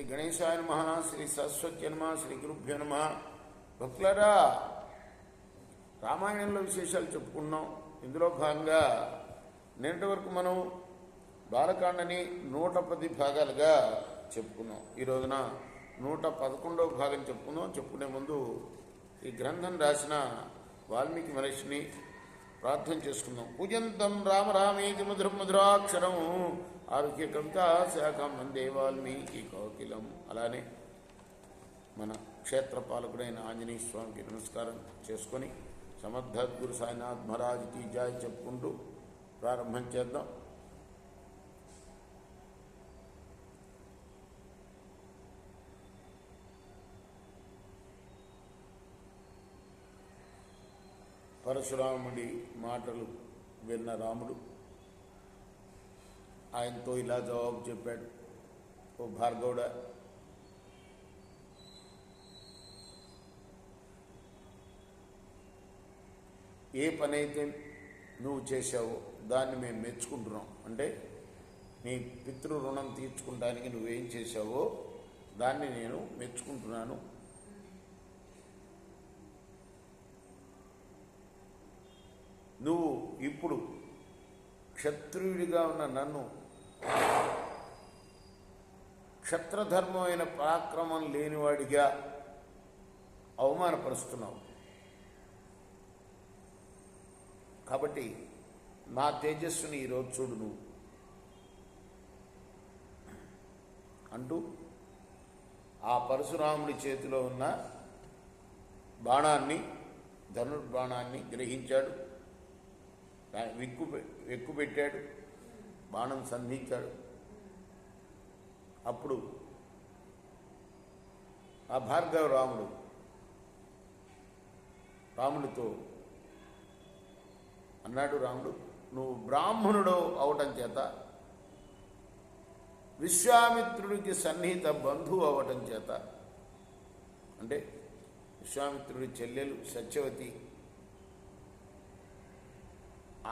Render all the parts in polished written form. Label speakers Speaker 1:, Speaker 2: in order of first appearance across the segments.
Speaker 1: శ్రీ గణేశాయ నమః, శ్రీ సరస్వతి నమః, శ్రీ గురుభ్యో నమః. భక్తులారా, రామాయణంలో విశేషాలు చెప్పుకున్నాం. ఇందులో భాగంగా నిన్నటి వరకు మనం బాలకాండని 110 భాగాలుగా చెప్పుకున్నాం. ఈ రోజున 111వ భాగం చెప్పుకుందాం. చెప్పుకునే ముందు ఈ గ్రంథం రాసిన వాల్మీకి మహర్షిని ప్రార్థన చేసుకుందాం. పూజంతం రామ రామేతి మధురం మధురాక్షరం ఆరోగ్య కవితా శాఖం వందే వాల్మీకి కోకిలం. అలానే మన క్షేత్రపాలకుడైన ఆంజనేయ స్వామికి నమస్కారం చేసుకొని సమర్థద్గురు సాయినాథ్ మహారాజ్కి జై చెప్పుకుంటూ ప్రారంభం చేద్దాం. పరశురాముడి మాటలు విన్న రాముడు ఆయనతో ఇలా జవాబు చెప్పాడు. ఓ భార్గవుడా, ఏ పని అయితే నువ్వు చేశావో దాన్ని మేము మెచ్చుకుంటున్నాం. అంటే నీ పితృ రుణం తీర్చుకోవడానికి నువ్వేం చేశావో దాన్ని నేను మెచ్చుకుంటున్నాను. నువ్వు ఇప్పుడు క్షత్రియుడిగా ఉన్న నన్ను క్షత్రధర్మమైన పరాక్రమం లేనివాడిగా అవమానపరుస్తున్నావు. కాబట్టి నా తేజస్సుని ఈరోజు చూడు నువ్వు అంటూ ఆ పరశురాముడి చేతిలో ఉన్న బాణాన్ని, ధనుర్బాణాన్ని గ్రహించాడు. ఎక్కుపెట్టాడు, బాణం సంధించాడు. అప్పుడు ఆ భార్గవ రాముడితో అన్నాడు. రాముడు, నువ్వు బ్రాహ్మణుడు అవటం చేత, విశ్వామిత్రుడికి సన్నిహిత బంధువు అవటం చేత, అంటే విశ్వామిత్రుడి చెల్లెలు సత్యవతి,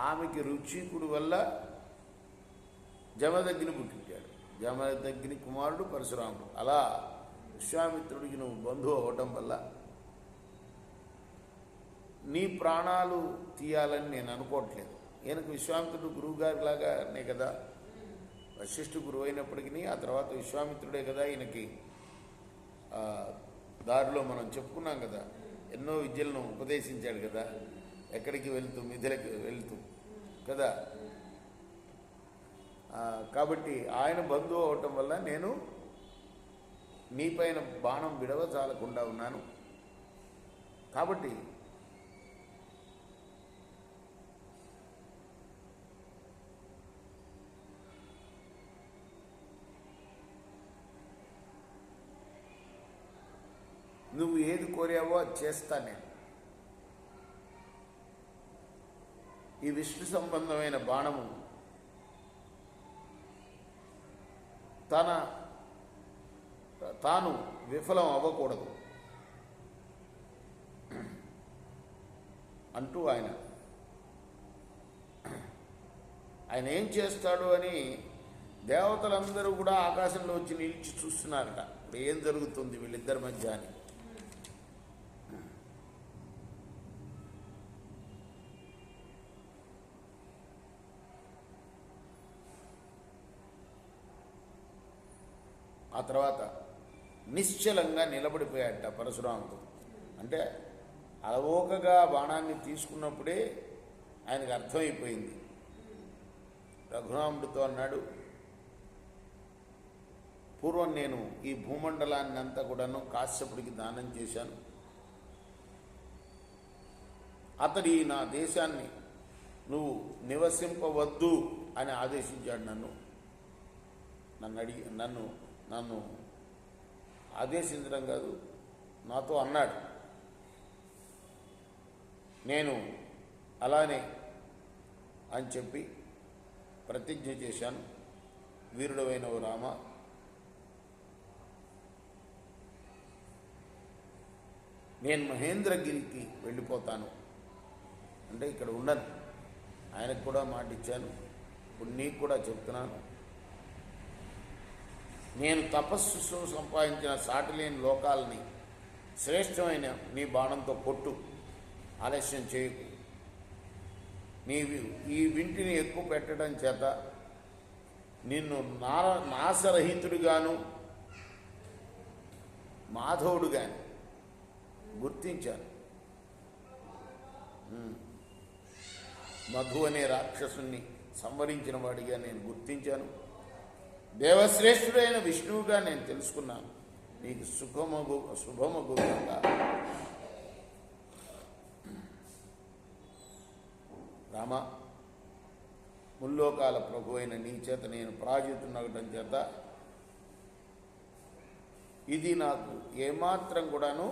Speaker 1: ఆమెకి రుచికుడు వల్ల జమదగ్ని పుట్టించాడు. జమదగ్ని కుమారుడు పరశురాముడు. అలా విశ్వామిత్రుడికి నువ్వు బంధువు అవ్వటం వల్ల నీ ప్రాణాలు తీయాలని నేను అనుకోవట్లేదు. ఈయనకు విశ్వామిత్రుడు గురువుగారిలాగానే కదా, వశిష్ఠు గురువు అయినప్పటికీ ఆ తర్వాత విశ్వామిత్రుడే కదా ఈయనకి దారిలో మనం చెప్పుకున్నాం కదా, ఎన్నో విద్యలను ఉపదేశించాడు కదా, ఎక్కడికి వెళ్తూ మిథిలకు వెళ్తూ కదా. కాబట్టి ఆయన బంధువు అవటం వల్ల నేను నీపైన బాణం విడవచాలకుండా ఉన్నాను. కాబట్టి నువ్వు ఏది కోరావో అది చేస్తా. నేను ఈ విష్ణు సంబంధమైన బాణము తాను విఫలం అవ్వకూడదు అంటూ ఆయన ఏం చేస్తాడు అని దేవతలందరూ కూడా ఆకాశంలో వచ్చి నిలిచి చూస్తున్నారట. ఇప్పుడు ఏం జరుగుతుంది వీళ్ళిద్దరి మధ్య అని. ఆ తర్వాత నిశ్చలంగా నిలబడిపోయాట పరశురాముడు. అంటే అలవోకగా బాణాన్ని తీసుకున్నప్పుడే ఆయనకు అర్థమైపోయింది. రఘురాముడితో అన్నాడు, పూర్వం నేను ఈ భూమండలాన్ని అంతా కూడాను కాశ్యపుడికి దానం చేశాను. అతడి నా దేశాన్ని నువ్వు నివసింపవద్దు అని ఆదేశించాడు. నన్ను ఆదేశించడం కాదు, నాతో అన్నాడు. నేను అలానే అని చెప్పి ప్రతిజ్ఞ చేశాను. వీరుడవైన ఓ రామ, నేను మహేంద్రగిరికి వెళ్ళిపోతాను. అంటే ఇక్కడ ఉండను. ఆయనకు కూడా మాట ఇచ్చాను. ఇప్పుడు నీకు కూడా చెప్తున్నాను. నేను తపస్సు సంపాదించిన సాటిలేని లోకాలని శ్రేష్టమైన నీ బాణంతో కొట్టు, ఆలస్యం చేయకు. ఈ వింటిని ఎక్కువ పెట్టడం చేత నిన్ను నాశరహితుడిగాను మాధవుడుగాను గుర్తించాను. మధు అనే రాక్షసుని సంవరించిన వాడిగా నేను గుర్తించాను. దేవశ్రేష్ఠుడైన విష్ణువుగా నేను తెలుసుకున్నాను. నీకు శుభమగుగా. రామ, ముల్లోకాల ప్రభు అయిన నీ చేత నేను పరాజితున్నగటం చేత ఇది నాకు ఏమాత్రం కూడాను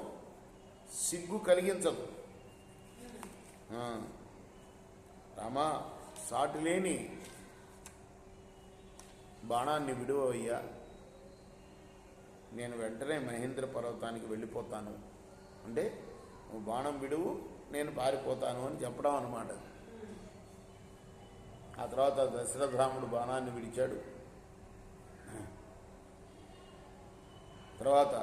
Speaker 1: సిగ్గు కలిగించదు. రామ, సాటిలేని బాణాన్ని విడువయ్యా, నేను వెంటనే మహేంద్ర పర్వతానికి వెళ్ళిపోతాను. అంటే నువ్వు బాణం విడువు, నేను పారిపోతాను అని చెప్పడం అన్నమాట. ఆ తర్వాత దశరథరాముడు బాణాన్ని విడిచాడు. తర్వాత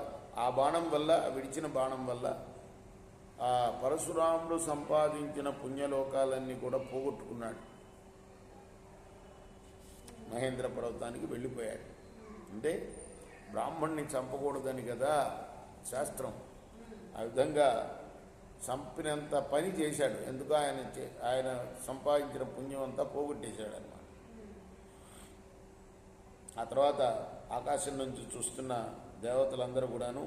Speaker 1: ఆ బాణం వల్ల, విడిచిన బాణం వల్ల ఆ పరశురాముడు సంపాదించిన పుణ్యలోకాలన్నీ కూడా పోగొట్టుకున్నాడు. మహేంద్ర పర్వతానికి వెళ్ళిపోయాడు. అంటే బ్రాహ్మణ్ణి చంపకూడదని కదా శాస్త్రం. ఆ విధంగా చంపినంత పని చేశాడు. ఎందుకు ఆయన సంపాదించిన పుణ్యం అంతా పోగొట్టేశాడు అన్నమాట. ఆ తర్వాత ఆకాశం నుంచి చూస్తున్న దేవతలందరూ కూడాను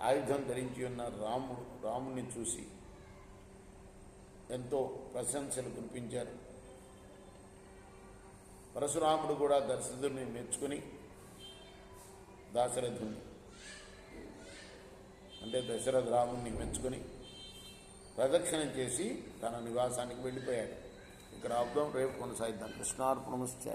Speaker 1: ఆయుధం ధరించి ఉన్న రాముడిని చూసి ఎంతో ప్రశంసలు కురిపించారు. పరశురాముడు కూడా దశరథుడిని మెచ్చుకొని దాశరథుని అంటే దశరథ రాముడిని మెచ్చుకొని ప్రదక్షిణం చేసి తన నివాసానికి వెళ్ళిపోయాడు. ఇక్కడ ఆపుదాం, రేపు కొనసాగిద్దాం. కృష్ణార్పణమస్తు.